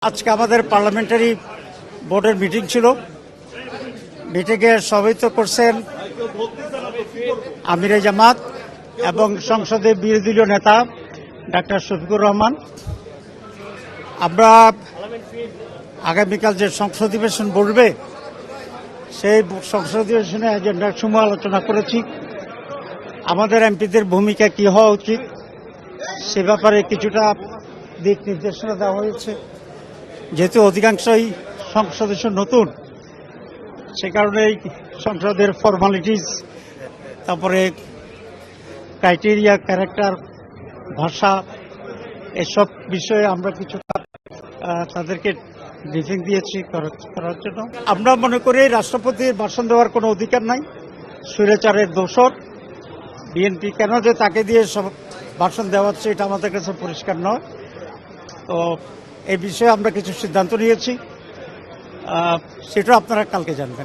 আজকে আমাদের পার্লামেন্টারি বোর্ডের মিটিং ছিল। মিটিংয়ে সভাপতিত্ব করছেন আমিরে জামাত এবং সংসদের বিরোধী দলীয় নেতা ডাক্তার শফিকুর রহমান। আমরা আগামীকাল যে সংসদ অধিবেশন বসবে সেই সংসদ অধিবেশনে এজেন্ডার সমূহ আলোচনা করেছি। আমাদের এমপিদের ভূমিকা কি হওয়া উচিত সে ব্যাপারে কিছুটা দিক নির্দেশনা দেওয়া হয়েছে। যেহেতু অধিকাংশই সংসদ সদস্য নতুন, সে কারণে সংসদের ফর্মালিটিস, তারপরে ক্রাইটেরিয়া, ক্যারেক্টার, ভাষা, এসব বিষয়ে আমরা কিছুটা তাদেরকে ব্রিফিং দিয়েছি করার জন্য। আমরা মনে করি রাষ্ট্রপতির ভাষণ দেওয়ার কোনো অধিকার নাই, স্বৈরাচারের দোসর। বিএনপি কেন যে তাকে দিয়ে সব ভাষণ দেওয়াচ্ছে এটা আমাদের কাছে পরিষ্কার নয়। তো এই বিষয়ে আমরা কিছু সিদ্ধান্ত নিয়েছি, সেটা আপনারা কালকে জানবেন।